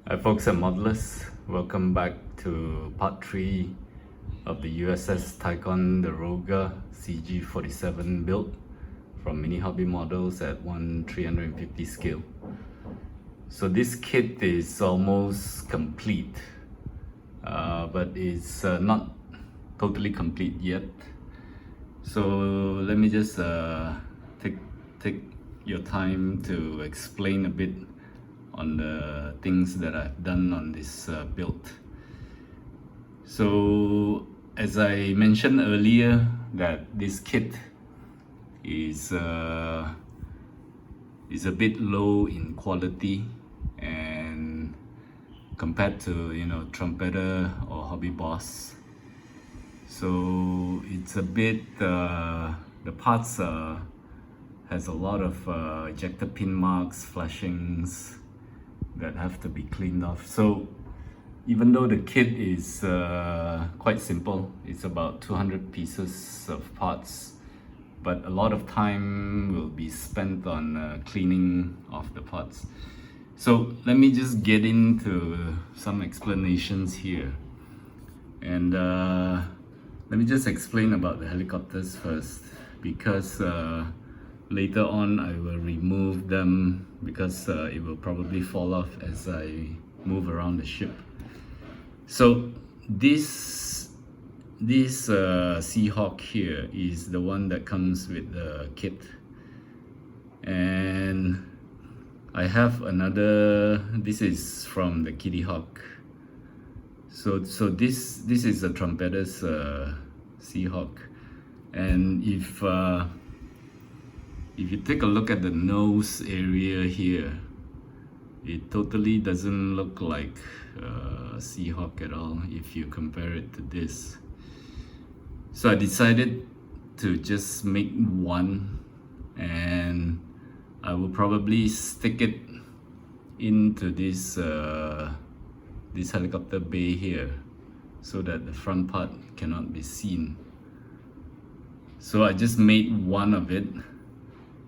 Hi folks and modelers, welcome back to part 3 of the USS Ticonderoga CG-47 build from Mini Hobby Models at 1/350 scale. So this kit is almost complete, but it's not totally complete yet. So let me just take your time to explain a bit on the things that I've done on this build. So as I mentioned earlier, that this kit is a bit low in quality, and compared to Trumpeter or Hobby Boss. So it's a bit the parts has a lot of ejector pin marks, flashings that have to be cleaned off. So even though the kit is quite simple, it's about 200 pieces of parts, but a lot of time will be spent on cleaning off the parts. So let me just get into some explanations here, and let me just explain about the helicopters first, because later on I will remove them because it will probably fall off as I move around the ship. So this Seahawk here is the one that comes with the kit, and I have another. This is from the Kitty Hawk. So this is a Trumpeter's Seahawk, and if you take a look at the nose area here, it totally doesn't look like Seahawk at all if you compare it to this. So I decided to just make one, and I will probably stick it into this this helicopter bay here, so that the front part cannot be seen. So I just made one of it,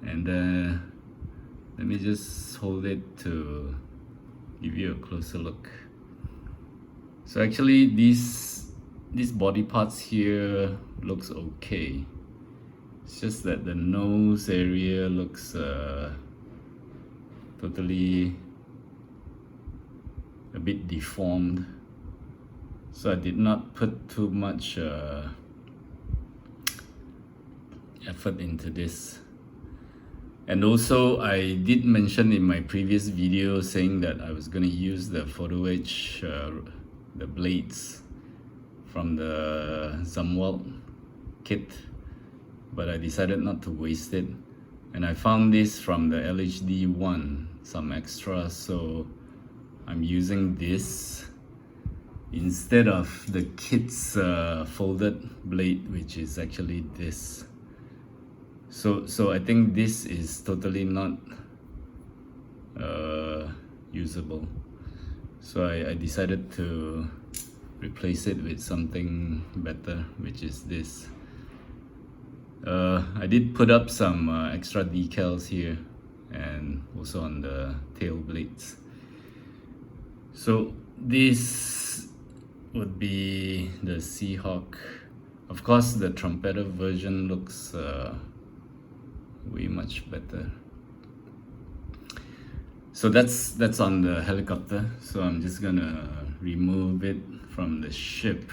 and let me just hold it to give you a closer look. So actually these body parts here looks okay. It's just that the nose area looks totally a bit deformed. So I did not put too much effort into this. And also I did mention in my previous video saying that I was going to use the photo edge, the blades from the Zumwalt kit, but I decided not to waste it, and I found this from the LHD one, some extras, so I'm using this instead of the kit's folded blade, which is actually this. So I think this is totally not usable. So I decided to replace it with something better, which is this. I did put up some extra decals here, and also on the tail blades. So this would be the Seahawk. Of course, the Trumpeter version looks way much better. So that's on the helicopter. So I'm just gonna remove it from the ship.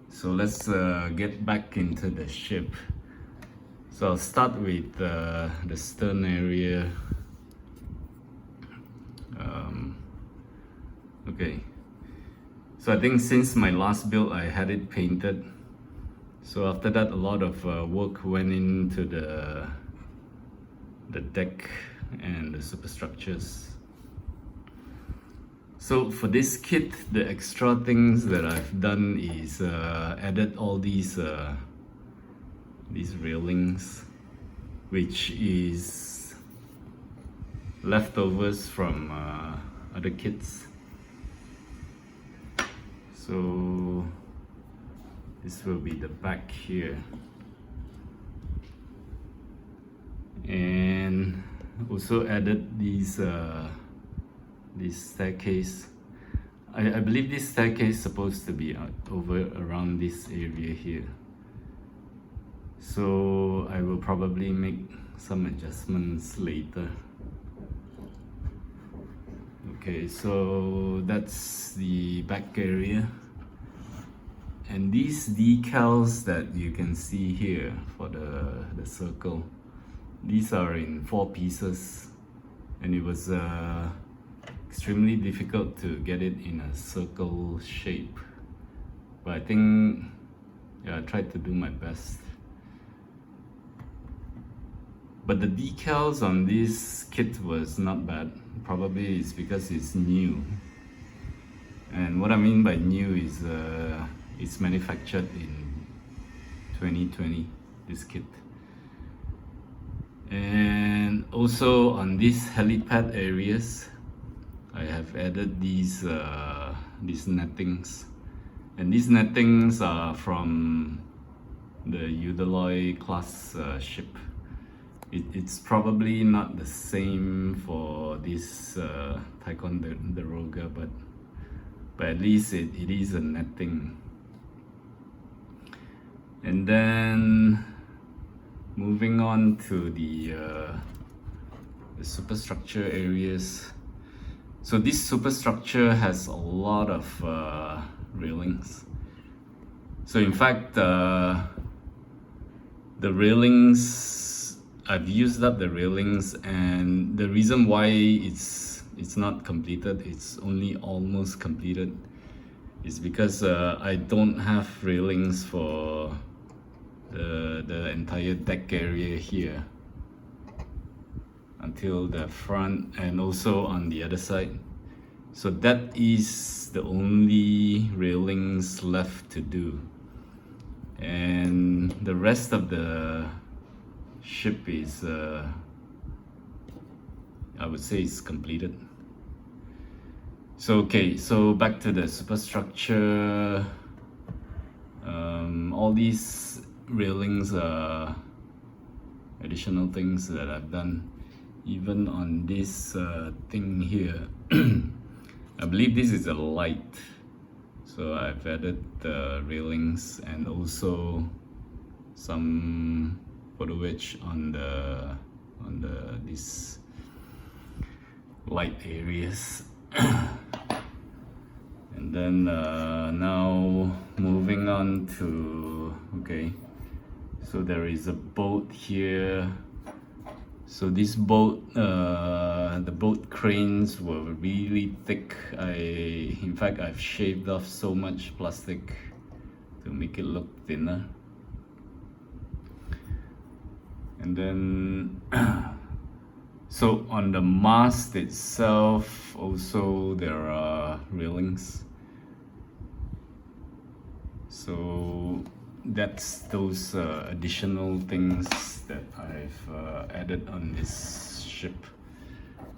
So let's get back into the ship. So I'll start with the stern area. Okay, so I think since my last build I had it painted, so after that a lot of work went into the deck and the superstructures. So for this kit, the extra things that I've done is added all these railings, which is leftovers from other kits. So this will be the back here, and also added these this staircase. I believe this staircase is supposed to be over around this area here. So I will probably make some adjustments later. Okay, so that's the back area. And these decals that you can see here for the circle, these are in 4 pieces, and it was extremely difficult to get it in a circle shape, but I think, yeah, I tried to do my best. But the decals on this kit was not bad. Probably it's because it's new, and what I mean by new is it's manufactured in 2020, this kit. And also on these helipad areas, I have added these nettings, and these nettings are from the Udeloy class ship. It's probably not the same for this Ticonderoga, but at least it is a netting. And then moving on to the superstructure areas. So this superstructure has a lot of railings. So in fact, the railings, I've used up the railings, and the reason why it's not completed, it's only almost completed, is because I don't have railings for the entire deck area here until the front and also on the other side. So that is the only railings left to do, and the rest of the ship is I would say it's completed. So okay, so back to the superstructure. All these railings are additional things that I've done. Even on this thing here, I believe this is a light, so I've added the railings and also some photo edge on this light areas. And then now moving on to, okay, so there is a boat here. So this boat, the boat cranes were really thick. In fact, I've shaved off so much plastic to make it look thinner. And then so on the mast itself also there are railings. So that's those additional things that I've added on this ship.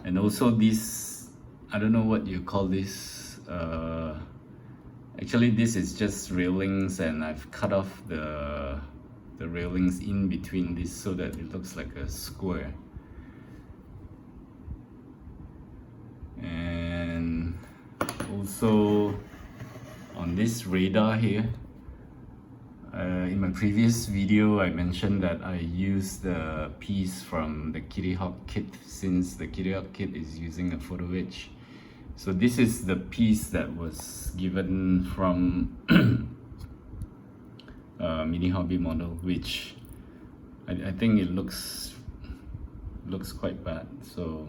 And also this, I don't know what you call this, actually this is just railings, and I've cut off the railings in between this so that it looks like a square. And also on this radar here, in my previous video I mentioned that I used the piece from the Kitty Hawk kit, since the Kitty Hawk kit is using a photo edge. So this is the piece that was given from Mini Hobby model, which I think it looks quite bad. So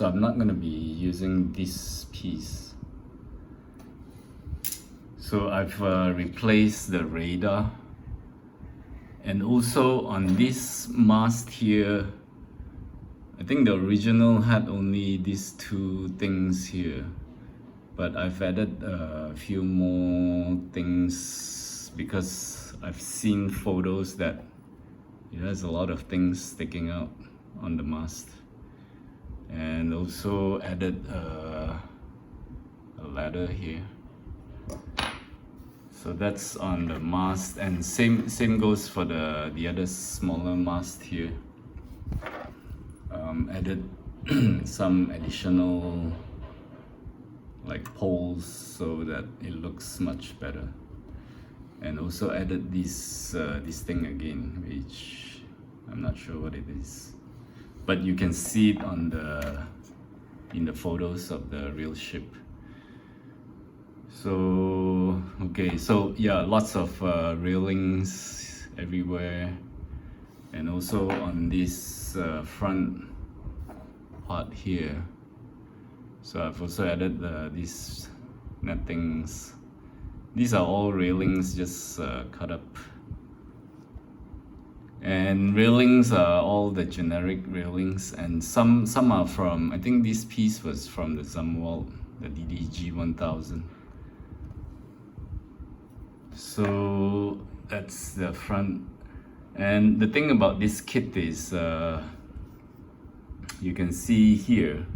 I'm not going to be using this piece. So I've replaced the radar, and also on this mast here, I think the original had only these 2 things here, but I've added a few more things because I've seen photos that it has a lot of things sticking out on the mast. And also added a ladder here. So that's on the mast, and same goes for the other smaller mast here. Added some additional like poles so that it looks much better, and also added this thing again, which I'm not sure what it is, but you can see it on in the photos of the real ship. So okay, so yeah, lots of railings everywhere, and also on this front part here. So I've also added these nettings. These are all railings just cut up, and railings are all the generic railings, and some are from, I think this piece was from the Zumwalt, the DDG 1000. So that's the front. And the thing about this kit is you can see here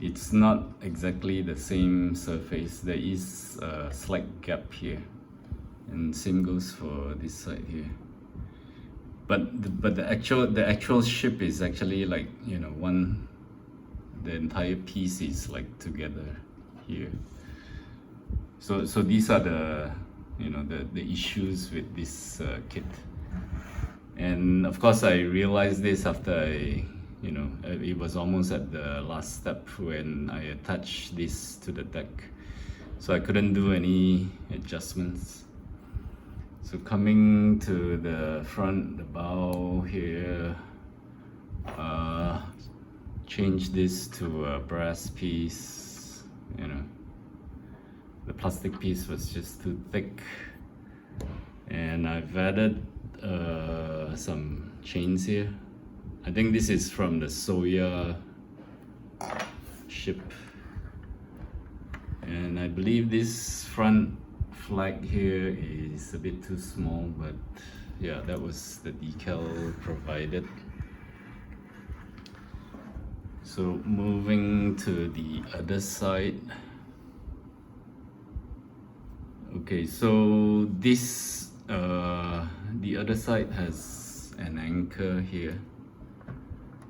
it's not exactly the same surface. There is a slight gap here, and same goes for this side here. But the actual ship is actually like, you know, the entire piece is like together here. So these are the, you know, the issues with this kit. And of course I realized this after you know, it was almost at the last step when I attached this to the deck, so I couldn't do any adjustments. So coming to the front, the bow here, change this to a brass piece. You know, the plastic piece was just too thick, and I've added some chains here. I think this is from the Soya ship, and I believe this front flag here is a bit too small, but yeah, that was the decal provided. So moving to the other side. Okay, so this the other side has an anchor here,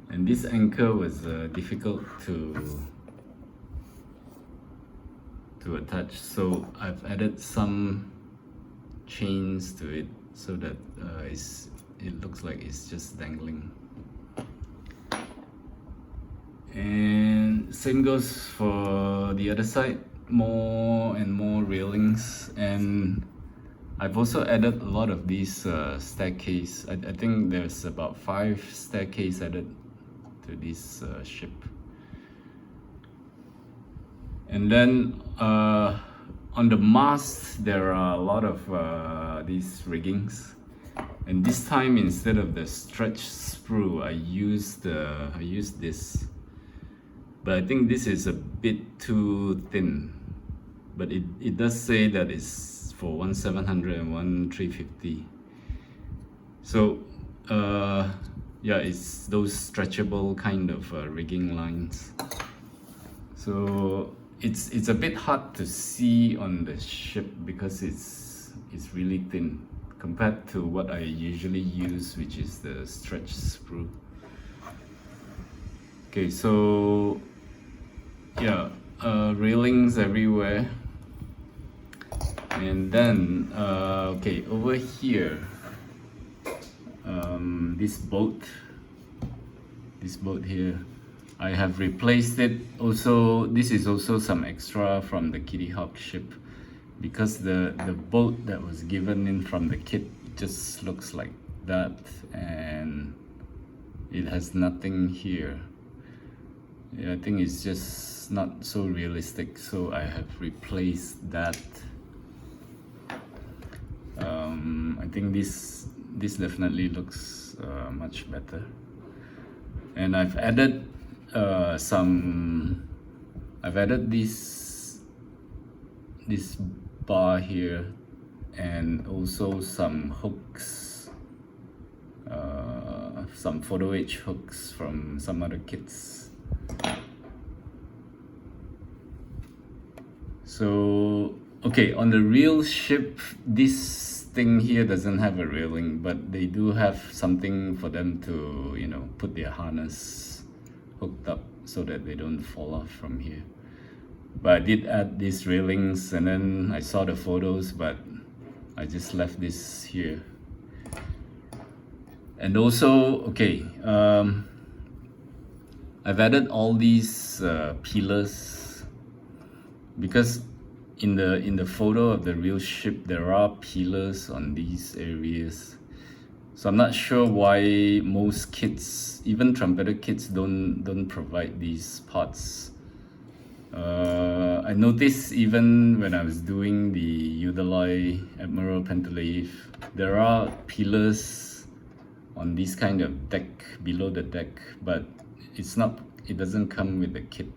and this anchor was difficult to attach, so I've added some chains to it so that it looks like it's just dangling. And same goes for the other side, more and more railings, and I've also added a lot of these staircase. I think there's about 5 staircase added to this ship. And then on the mast there are a lot of these riggings, and this time instead of the stretch sprue I used this, but I think this is a bit too thin, but it does say that it's for 1700 and 1350. So yeah, it's those stretchable kind of rigging lines. So it's a bit hard to see on the ship because it's really thin compared to what I usually use, which is the stretch sprue. Okay, so yeah, railings everywhere. And then okay, over here, this boat here, I have replaced it. Also, this is also some extra from the Kitty Hawk ship, because the boat that was given in from the kit just looks like that, and it has nothing here. Yeah, I think it's just not so realistic, so I have replaced that. I think this definitely looks much better, and I've added this bar here, and also some hooks, some photo etch hooks from some other kits. So okay, on the real ship, this thing here doesn't have a railing, but they do have something for them to, you know, put their harness hooked up so that they don't fall off from here. But I did add these railings, and then I saw the photos, but I just left this here. And also, okay, I've added all these pillars because in the photo of the real ship there are pillars on these areas. So I'm not sure why most kits, even trumpeter kits, don't provide these parts. I noticed even when I was doing the Udaloi Admiral Penteleif, there are pillars on this kind of deck, below the deck, but it doesn't come with the kit.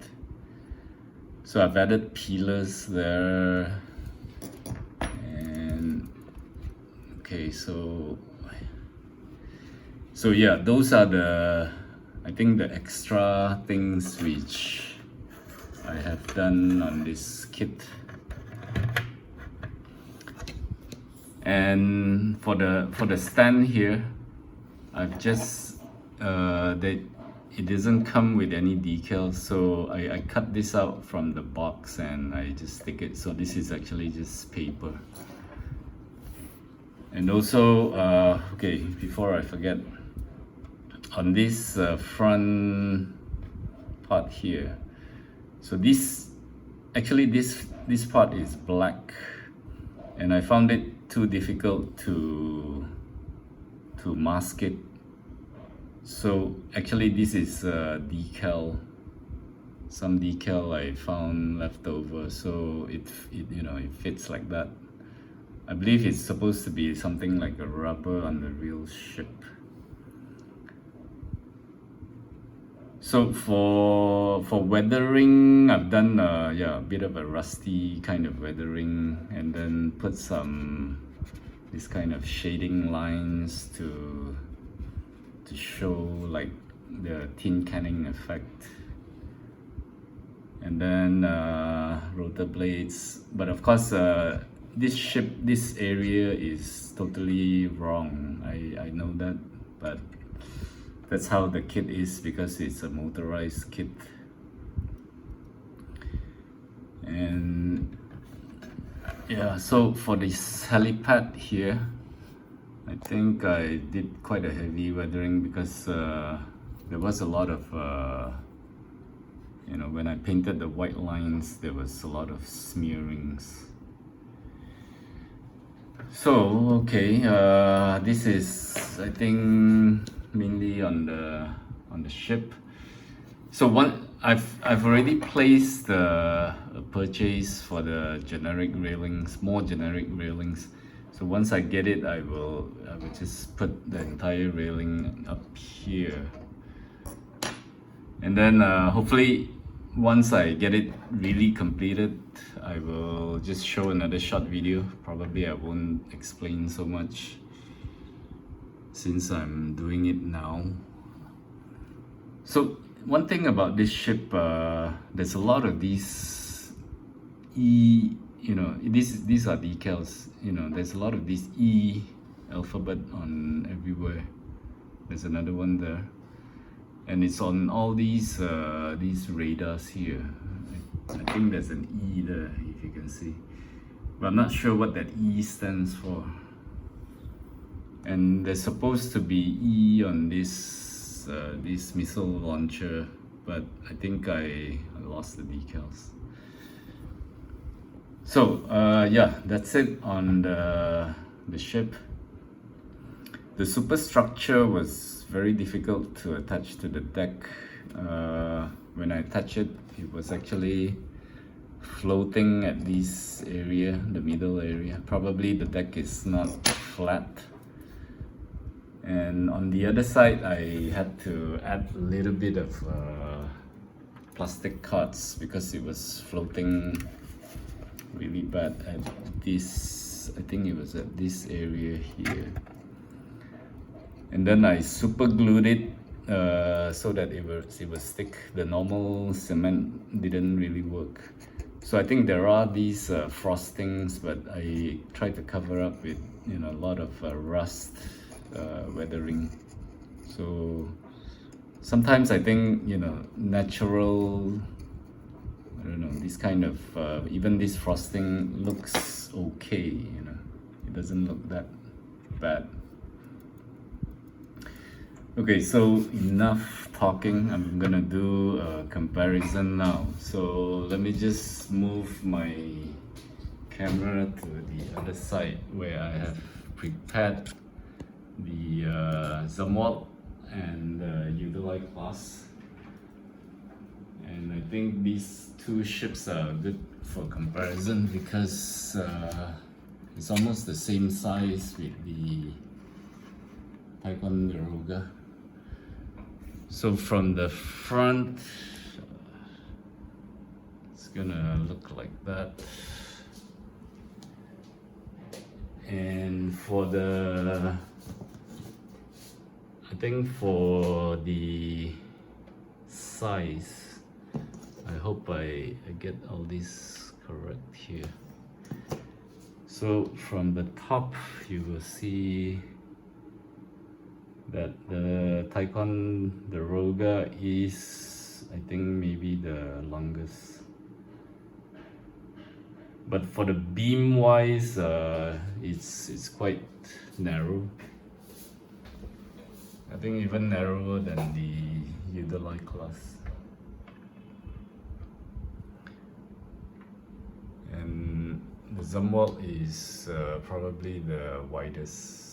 So I've added pillars there, and okay, so yeah, those are I think the extra things which I have done on this kit. And for the stand here, I've just it doesn't come with any decals, so I cut this out from the box and I just stick it. So this is actually just paper. And also, okay, before I forget, on this front part here, so this part is black, and I found it too difficult to mask it. So actually this is decal, some decal I found left over, so it fits like that. I believe it's supposed to be something like a rubber on the real ship. So for weathering, I've done a bit of a rusty kind of weathering, and then put some this kind of shading lines to show like the tin canning effect, and then rotor blades. But of course, this area is totally wrong. I know that, but that's how the kit is because it's a motorized kit. And yeah, so for this helipad here, I think I did quite a heavy weathering because there was a lot of when I painted the white lines, there was a lot of smearings. So okay, this is, I think, mainly on the ship. So I've already placed a purchase for the generic railings, more generic railings. So once I get it, I will just put the entire railing up here, and then hopefully once I get it really completed, I will just show another short video. Probably I won't explain so much since I'm doing it now. So one thing about this ship, there's a lot of these these are decals. There's a lot of this E alphabet on everywhere. There's another one there, and it's on all these radars here. I think there's an E there, if you can see, but I'm not sure what that E stands for. And there's supposed to be E on this missile launcher, but I think I lost the decals. So yeah, that's it on the ship. The superstructure was very difficult to attach to the deck. When I touched it, it was actually floating at this area, the middle area. Probably the deck is not flat. And on the other side, I had to add a little bit of plastic cards because it was floating really bad at this, I think it was at this area here. And then I super glued it so that it will stick. The normal cement didn't really work. So I think there are these frostings, but I tried to cover up with a lot of rust weathering. So sometimes I think, you know, natural, I don't know, this kind of even this frosting looks okay, you know, it doesn't look that bad. Okay, so enough talking. I'm gonna do a comparison now. So let me just move my camera to the other side where I have prepared the Zamwalt and Udalai class. And I think these two ships are good for comparison because it's almost the same size with the Ticonderoga. So from the front, it's gonna look like that. And for the, I think for the size, I hope I get all this correct here. So from the top, you will see that the Ticonderoga is, I think, maybe the longest. But for the beam wise, it's quite narrow. I think even narrower than the Udalai class. And the Zamwalt is probably the widest.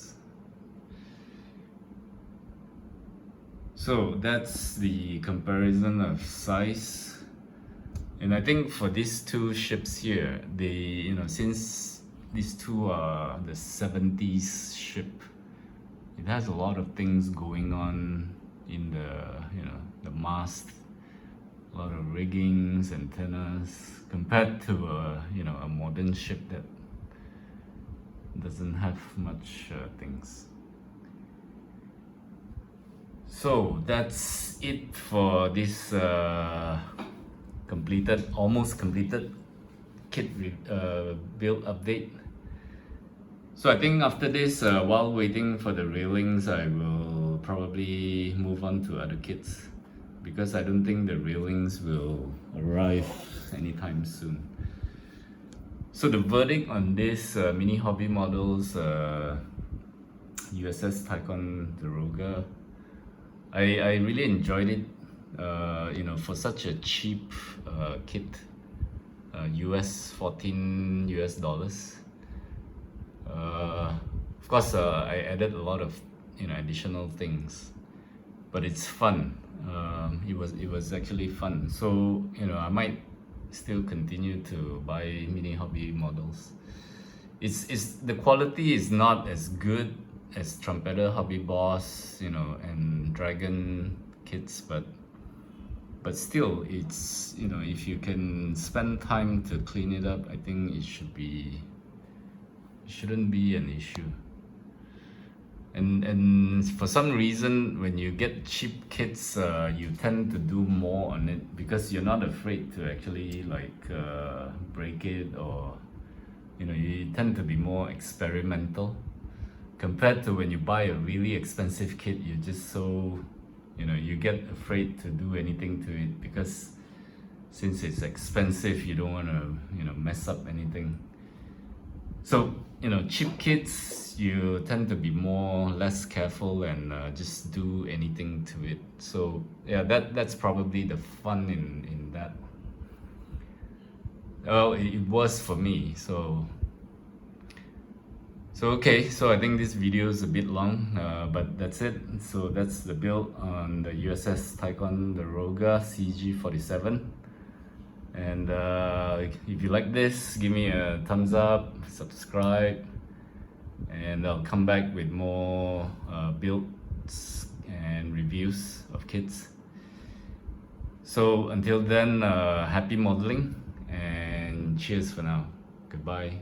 So that's the comparison of size. And I think for these two ships here, they, you know, since these two are the 70s ship, it has a lot of things going on in the, you know, the mast, a lot of riggings, antennas, compared to a, you know, a modern ship that doesn't have much things. So that's it for this almost completed kit build update. So I think after this, while waiting for the railings, I will probably move on to other kits because I don't think the railings will arrive anytime soon. So the verdict on this mini hobby models USS Ticonderoga, I really enjoyed it. You know, for such a cheap kit, $14 US. Of course, I added a lot of, you know, additional things, but it's fun. It was actually fun. So, you know, I might still continue to buy mini hobby models. It's the quality is not as good as Trumpeter, Hobby Boss, you know, and Dragon kits, but still, it's, you know, if you can spend time to clean it up, I think it shouldn't be an issue. And for some reason, when you get cheap kits, you tend to do more on it because you're not afraid to actually like break it, or, you know, you tend to be more experimental compared to when you buy a really expensive kit. You're just so, you know, you get afraid to do anything to it because since it's expensive, you don't want to, you know, mess up anything. So, you know, cheap kits, you tend to be less careful and just do anything to it. So yeah, that's probably the fun in that. Well, it was for me. So okay, so I think this video is a bit long, but that's it. So that's the build on the USS Ticonderoga CG-47. And if you like this, give me a thumbs up, subscribe, and I'll come back with more builds and reviews of kits. So until then, happy modeling and cheers for now. Goodbye.